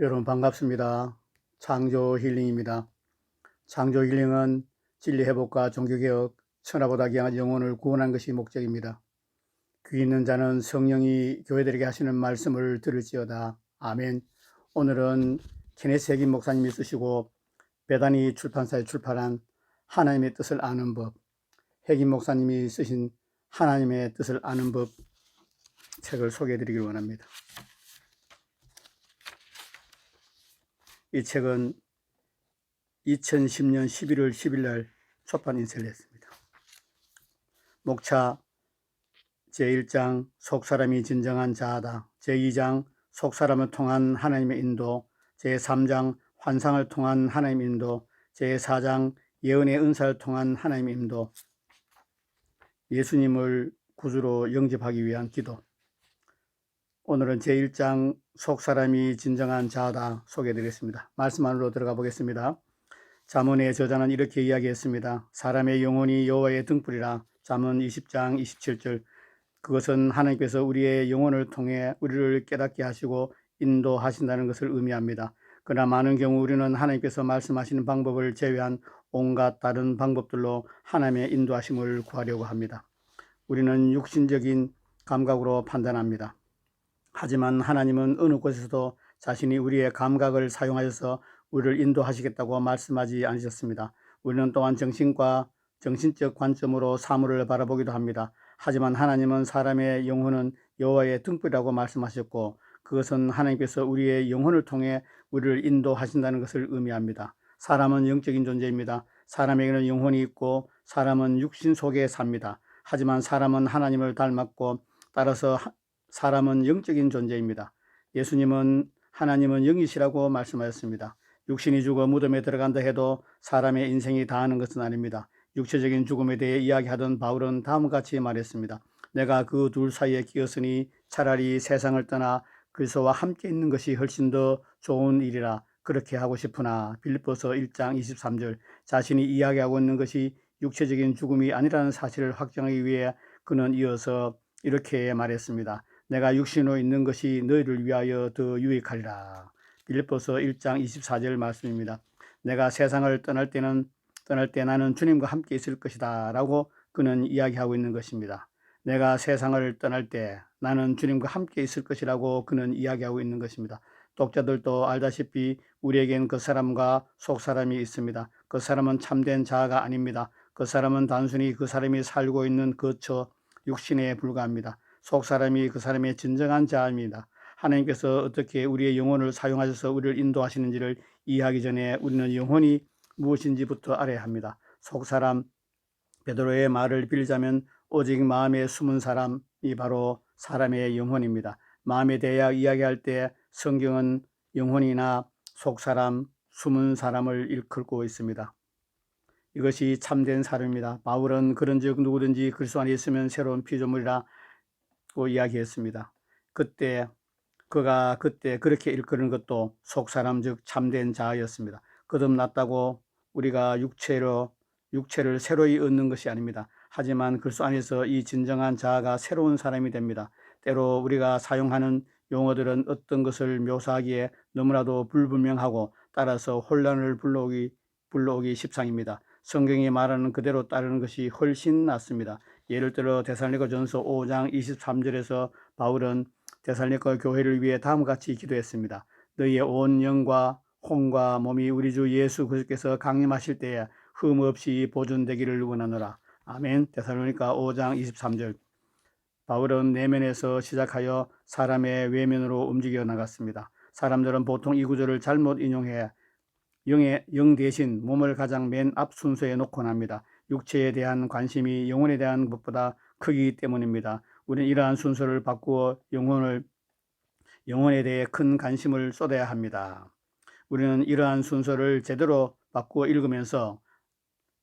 여러분 반갑습니다. 창조 힐링입니다. 창조 힐링은 진리 회복과 종교개혁, 천하보다 귀한 영혼을 구원하는 것이 목적입니다. 귀 있는 자는 성령이 교회들에게 하시는 말씀을 들을지어다. 아멘. 오늘은 케네스 핵임 목사님이 쓰시고 베다니 출판사에 출판한 하나님의 뜻을 아는 법, 핵임 목사님이 쓰신 하나님의 뜻을 아는 법 책을 소개해드리길 원합니다. 이 책은 2010년 11월 10일 날 초판 인쇄를 했습니다. 목차 제1장 속사람이 진정한 자아다. 제2장 속사람을 통한 하나님의 인도, 제3장 환상을 통한 하나님의 인도, 제4장 예언의 은사를 통한 하나님의 인도, 예수님을 구주로 영접하기 위한 기도. 오늘은 제1장 속사람이 진정한 자아다 소개해드리겠습니다. 말씀 안으로 들어가 보겠습니다. 잠언의 저자는 이렇게 이야기했습니다. 사람의 영혼이 여호와의 등불이라. 잠언 20장 27절. 그것은 하나님께서 우리의 영혼을 통해 우리를 깨닫게 하시고 인도하신다는 것을 의미합니다. 그러나 많은 경우 우리는 하나님께서 말씀하시는 방법을 제외한 온갖 다른 방법들로 하나님의 인도하심을 구하려고 합니다. 우리는 육신적인 감각으로 판단합니다. 하지만 하나님은 어느 곳에서도 자신이 우리의 감각을 사용하여서 우리를 인도하시겠다고 말씀하지 않으셨습니다. 우리는 또한 정신적 관점으로 사물을 바라보기도 합니다. 하지만 하나님은 사람의 영혼은 여호와의 등불이라고 말씀하셨고, 그것은 하나님께서 우리의 영혼을 통해 우리를 인도하신다는 것을 의미합니다. 사람은 영적인 존재입니다. 사람에게는 영혼이 있고 사람은 육신 속에 삽니다. 하지만 사람은 하나님을 닮았고 따라서 사람은 영적인 존재입니다. 예수님은 하나님은 영이시라고 말씀하셨습니다. 육신이 죽어 무덤에 들어간다 해도 사람의 인생이 다하는 것은 아닙니다. 육체적인 죽음에 대해 이야기하던 바울은 다음과 같이 말했습니다. 내가 그 둘 사이에 끼었으니 차라리 세상을 떠나 그리스도와 함께 있는 것이 훨씬 더 좋은 일이라 그렇게 하고 싶으나. 빌립보서 1장 23절. 자신이 이야기하고 있는 것이 육체적인 죽음이 아니라는 사실을 확정하기 위해 그는 이어서 이렇게 말했습니다. 내가 육신으로 있는 것이 너희를 위하여 더 유익하리라. 빌립보서 1장 24절 말씀입니다. 내가 세상을 떠날 때 나는 주님과 함께 있을 것이다 라고 그는 이야기하고 있는 것입니다. 내가 세상을 떠날 때 나는 주님과 함께 있을 것이라고 그는 이야기하고 있는 것입니다. 독자들도 알다시피 우리에겐 그 사람과 속사람이 있습니다. 그 사람은 참된 자아가 아닙니다. 그 사람은 단순히 그 사람이 살고 있는 거처 육신에 불과합니다. 속사람이 그 사람의 진정한 자아입니다. 하나님께서 어떻게 우리의 영혼을 사용하셔서 우리를 인도하시는지를 이해하기 전에 우리는 영혼이 무엇인지부터 알아야 합니다. 속사람, 베드로의 말을 빌자면 오직 마음에 숨은 사람이 바로 사람의 영혼입니다. 마음에 대해 이야기할 때 성경은 영혼이나 속사람, 숨은 사람을 일컬고 있습니다. 이것이 참된 사람입니다. 바울은 그런즉 누구든지 그리스도 안에 있으면 새로운 피조물이라고 이야기했습니다. 그가 그때 그렇게 일컬은 것도 속사람 즉 참된 자아였습니다. 거듭났다고 우리가 육체를 새로이 얻는 것이 아닙니다. 하지만 그리스도 안에서 이 진정한 자아가 새로운 사람이 됩니다. 때로 우리가 사용하는 용어들은 어떤 것을 묘사하기에 너무나도 불분명하고 따라서 혼란을 불러오기 십상입니다. 성경이 말하는 그대로 따르는 것이 훨씬 낫습니다. 예를 들어 데살로니가전서 5장 23절에서 바울은 데살로니가 교회를 위해 다음과 같이 기도했습니다. 너희의 온 영과 혼과 몸이 우리 주 예수 그리스도께서 강림하실 때에 흠 없이 보존되기를 원하노라. 아멘. 데살로니가 5장 23절. 바울은 내면에서 시작하여 사람의 외면으로 움직여 나갔습니다. 사람들은 보통 이 구절을 잘못 인용해 영 대신 몸을 가장 맨 앞 순서에 놓곤 합니다. 육체에 대한 관심이 영혼에 대한 것보다 크기 때문입니다. 우리는 이러한 순서를 바꾸어 영혼에 대해 큰 관심을 쏟아야 합니다. 우리는 이러한 순서를 제대로 바꾸어 읽으면서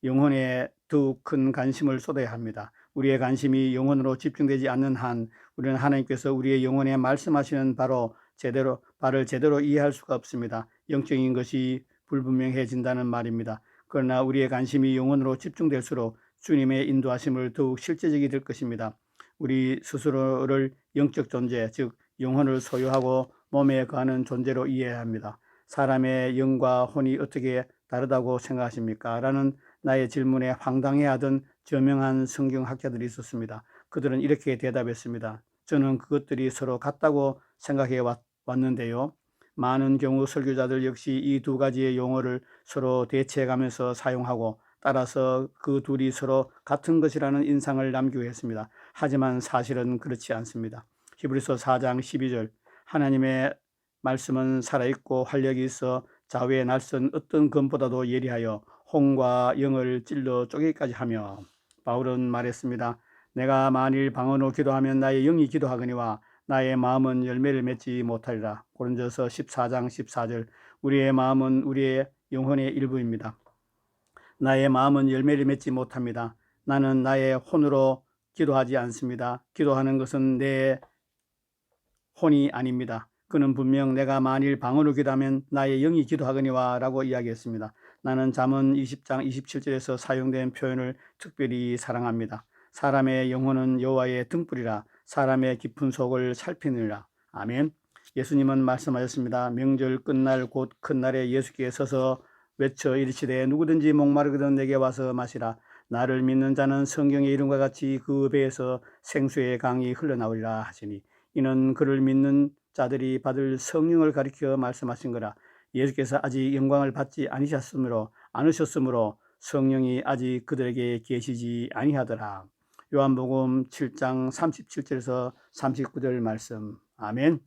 영혼에 더 큰 관심을 쏟아야 합니다. 우리의 관심이 영혼으로 집중되지 않는 한 우리는 하나님께서 우리의 영혼에 말씀하시는 바를 제대로 이해할 수가 없습니다. 영적인 것이 불분명해진다는 말입니다. 그러나 우리의 관심이 영혼으로 집중될수록 주님의 인도하심을 더욱 실제적이 될 것입니다. 우리 스스로를 영적 존재, 즉 영혼을 소유하고 몸에 거하는 존재로 이해해야 합니다. 사람의 영과 혼이 어떻게 다르다고 생각하십니까? 라는 나의 질문에 황당해하던 저명한 성경학자들이 있었습니다. 그들은 이렇게 대답했습니다. 저는 그것들이 서로 같다고 생각해 왔는데요. 많은 경우 설교자들 역시 이 두 가지의 용어를 서로 대체해가면서 사용하고 따라서 그 둘이 서로 같은 것이라는 인상을 남기고 했습니다. 하지만 사실은 그렇지 않습니다. 히브리서 4장 12절 하나님의 말씀은 살아있고 활력이 있어 좌우의 날선 어떤 검보다도 예리하여 혼과 영을 찔러 쪼개기까지 하며 바울은 말했습니다. 내가 만일 방언으로 기도하면 나의 영이 기도하거니와 나의 마음은 열매를 맺지 못하리라. 고린도서 14장 14절 우리의 마음은 우리의 영혼의 일부입니다. 나의 마음은 열매를 맺지 못합니다. 나는 나의 혼으로 기도하지 않습니다. 기도하는 것은 내 혼이 아닙니다. 그는 분명 내가 만일 방언으로 기도하면 나의 영이 기도하거니와 라고 이야기했습니다. 나는 잠언 20장 27절에서 사용된 표현을 특별히 사랑합니다. 사람의 영혼은 여호와의 등불이라 사람의 깊은 속을 살피느니라. 아멘. 예수님은 말씀하셨습니다. 명절 끝날 곧 큰 날에 예수께 서서 외쳐 이르시되 누구든지 목마르거든 내게 와서 마시라. 나를 믿는 자는 성경의 이름과 같이 그 배에서 생수의 강이 흘러나오리라 하시니 이는 그를 믿는 자들이 받을 성령을 가리켜 말씀하신 거라. 예수께서 아직 영광을 받지 않으셨으므로 성령이 아직 그들에게 계시지 아니하더라. 요한복음 7장 37절에서 39절 말씀. 아멘.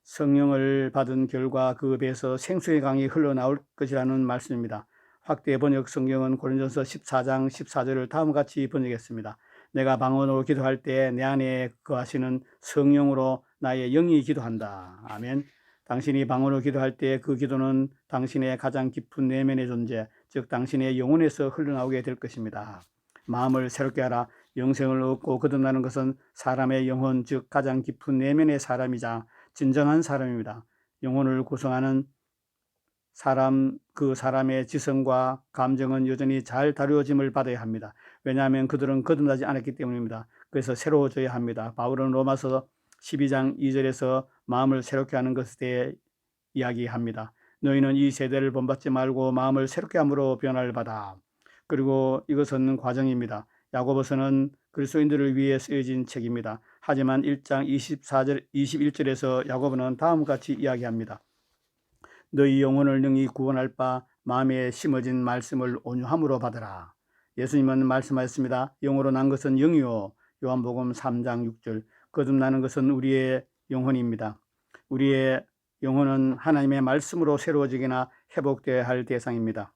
성령을 받은 결과 그 배에서 생수의 강이 흘러나올 것이라는 말씀입니다. 확대 번역 성경은 고린도서 14장 14절을 다음과 같이 번역했습니다. 내가 방언으로 기도할 때 내 안에 거하시는 성령으로 나의 영이 기도한다. 아멘. 당신이 방언으로 기도할 때 그 기도는 당신의 가장 깊은 내면의 존재, 즉 당신의 영혼에서 흘러나오게 될 것입니다. 마음을 새롭게 하라. 영생을 얻고 거듭나는 것은 사람의 영혼, 즉 가장 깊은 내면의 사람이자 진정한 사람입니다. 영혼을 구성하는 그 사람의 지성과 감정은 여전히 잘 다루어짐을 받아야 합니다. 왜냐하면 그들은 거듭나지 않았기 때문입니다. 그래서 새로워져야 합니다. 바울은 로마서 12장 2절에서 마음을 새롭게 하는 것에 대해 이야기합니다. 너희는 이 세대를 본받지 말고 마음을 새롭게 함으로 변화를 받아. 그리고 이것은 과정입니다. 야고보서는 그리스도인들을 위해 쓰여진 책입니다. 하지만 1장 21절에서 야고보는 다음과 같이 이야기합니다. 너희 영혼을 능히 구원할 바 마음에 심어진 말씀을 온유함으로 받으라. 예수님은 말씀하셨습니다. 영으로 난 것은 영이요. 요한복음 3장 6절 거듭나는 것은 우리의 영혼입니다. 우리의 영혼은 하나님의 말씀으로 새로워지거나 회복되어야 할 대상입니다.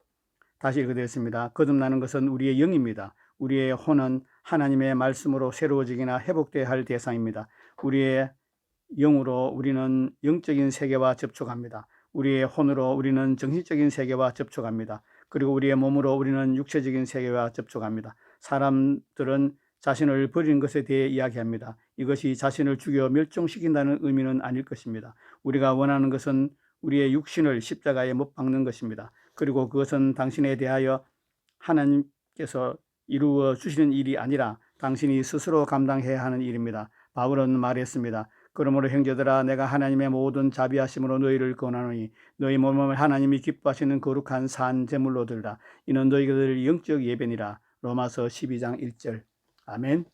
다시 읽어드렸습니다. 거듭나는 것은 우리의 영입니다. 우리의 혼은 하나님의 말씀으로 새로워지거나 회복되어야 할 대상입니다. 우리의 영으로 우리는 영적인 세계와 접촉합니다. 우리의 혼으로 우리는 정신적인 세계와 접촉합니다. 그리고 우리의 몸으로 우리는 육체적인 세계와 접촉합니다. 사람들은 자신을 버리는 것에 대해 이야기합니다. 이것이 자신을 죽여 멸종시킨다는 의미는 아닐 것입니다. 우리가 원하는 것은 우리의 육신을 십자가에 못 박는 것입니다. 그리고 그것은 당신에 대하여 하나님께서 이루어 주시는 일이 아니라 당신이 스스로 감당해야 하는 일입니다. 바울은 말했습니다. 그러므로 형제들아 내가 하나님의 모든 자비하심으로 너희를 권하노니 너희 몸을 하나님이 기뻐하시는 거룩한 산 제물로 드리라. 이는 너희들 영적 예배니라. 로마서 12장 1절. 아멘.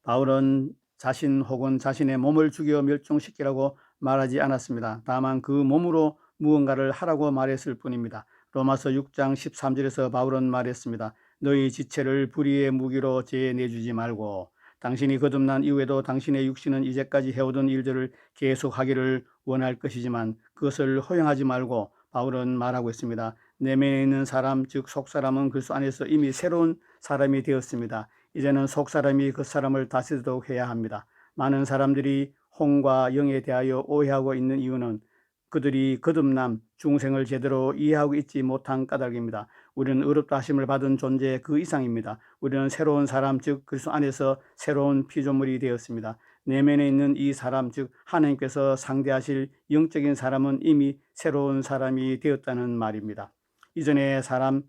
바울은 자신 혹은 자신의 몸을 죽여 멸종시키라고 말하지 않았습니다. 다만 그 몸으로 무언가를 하라고 말했을 뿐입니다. 로마서 6장 13절에서 바울은 말했습니다. 너희 지체를 불의의 무기로 내주지 말고 당신이 거듭난 이후에도 당신의 육신은 이제까지 해오던 일들을 계속하기를 원할 것이지만 그것을 허용하지 말고 바울은 말하고 있습니다. 내면에 있는 사람, 즉 속사람은 그리스도 안에서 이미 새로운 사람이 되었습니다. 이제는 속사람이 그 사람을 다스리도록 해야 합니다. 많은 사람들이 혼과 영에 대하여 오해하고 있는 이유는 그들이 거듭남, 중생을 제대로 이해하고 있지 못한 까닭입니다. 우리는 의롭다 하심을 받은 존재 그 이상입니다. 우리는 새로운 사람, 즉 그리스도 안에서 새로운 피조물이 되었습니다. 내면에 있는 이 사람, 즉 하나님께서 상대하실 영적인 사람은 이미 새로운 사람이 되었다는 말입니다. 이전에 사람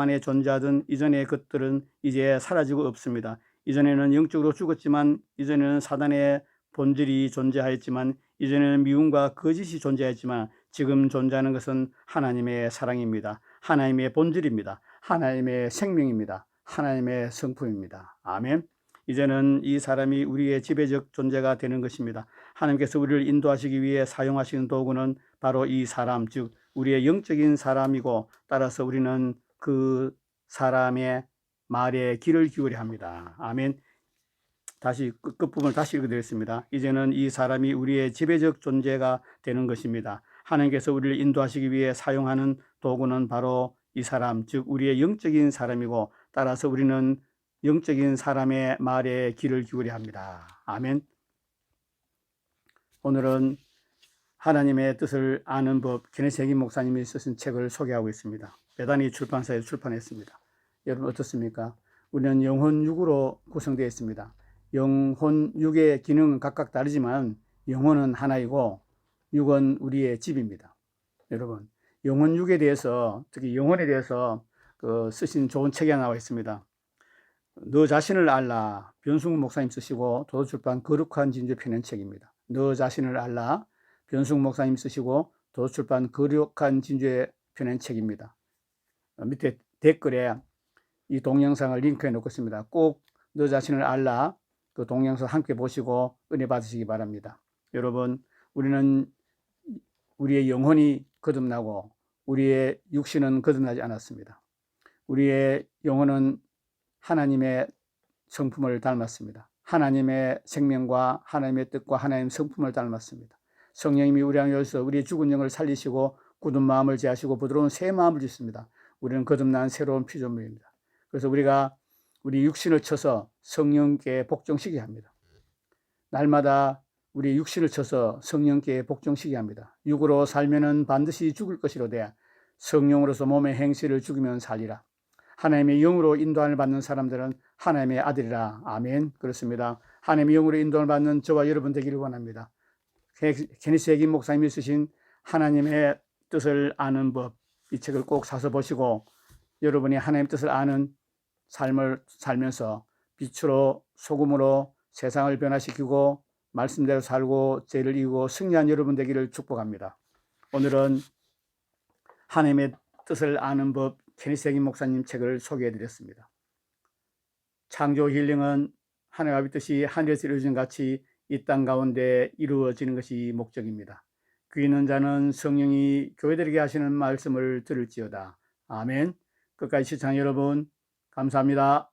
안에 존재하던 이전의 것들은 이제 사라지고 없습니다. 이전에는 영적으로 죽었지만 이전에는 사단의 본질이 존재하였지만 이전에는 미움과 거짓이 존재했지만 지금 존재하는 것은 하나님의 사랑입니다. 하나님의 본질입니다. 하나님의 생명입니다. 하나님의 성품입니다. 아멘. 이제는 이 사람이 우리의 지배적 존재가 되는 것입니다. 하나님께서 우리를 인도하시기 위해 사용하시는 도구는 바로 이 사람, 즉 우리의 영적인 사람이고, 따라서 우리는 그 사람의 말에 귀를 기울여야 합니다. 아멘. 다시 끝부분을 다시 읽어드리겠습니다. 이제는 이 사람이 우리의 지배적 존재가 되는 것입니다. 하나님께서 우리를 인도하시기 위해 사용하는 도구는 바로 이 사람, 즉 우리의 영적인 사람이고, 따라서 우리는 영적인 사람의 말에 귀를 기울여야 합니다. 아멘. 오늘은 하나님의 뜻을 아는 법, 케네시 해긴 목사님이 쓰신 책을 소개하고 있습니다. 베다니 출판사에서 출판했습니다. 여러분 어떻습니까? 우리는 영혼 육으로 구성되어 있습니다. 영혼 육의 기능은 각각 다르지만 영혼은 하나이고 육은 우리의 집입니다. 여러분, 영혼 육에 대해서, 특히 영혼에 대해서 쓰신 좋은 책이 나와 있습니다. 너 자신을 알라, 변승훈 목사님 쓰시고 도서출판 거룩한 진주에 펴낸 책입니다. 너 자신을 알라, 변승훈 목사님 쓰시고 도서출판 거룩한 진주에 펴낸 책입니다. 밑에 댓글에 이 동영상을 링크해 놓겠습니다. 꼭 너 자신을 알라, 그 동영상 함께 보시고 은혜 받으시기 바랍니다. 여러분, 우리는 우리의 영혼이 거듭나고 우리의 육신은 거듭나지 않았습니다. 우리의 영혼은 하나님의 성품을 닮았습니다. 하나님의 생명과 하나님의 뜻과 하나님의 성품을 닮았습니다. 성령님이 우리 안에 오셔서 우리의 죽은 영을 살리시고 굳은 마음을 제하시고 부드러운 새 마음을 주십니다. 우리는 거듭난 새로운 피조물입니다. 그래서 우리가 우리 육신을 쳐서 성령께 복종시키게 합니다. 날마다 우리 육신을 쳐서 성령께 복종시키게 합니다. 육으로 살면은 반드시 죽을 것이로되 성령으로서 몸의 행실을 죽이면 살리라. 하나님의 영으로 인도함을 받는 사람들은 하나님의 아들이라. 아멘. 그렇습니다. 하나님의 영으로 인도함을 받는 저와 여러분 되기를 원합니다. 케네시 해긴 목사님이 쓰신 하나님의 뜻을 아는 법, 이 책을 꼭 사서 보시고 여러분이 하나님의 뜻을 아는 삶을 살면서 빛으로 소금으로 세상을 변화시키고 말씀대로 살고 죄를 이기고 승리한 여러분 되기를 축복합니다. 오늘은 하나님의 뜻을 아는 법, 케네시 해긴 목사님 책을 소개해드렸습니다. 창조 힐링은 하나님의 아버지 뜻이 하늘에서 이루어진 같이 이 땅 가운데 이루어지는 것이 목적입니다. 귀 있는 자는 성령이 교회들에게 하시는 말씀을 들을지어다. 아멘. 끝까지 시청해 여러분 감사합니다.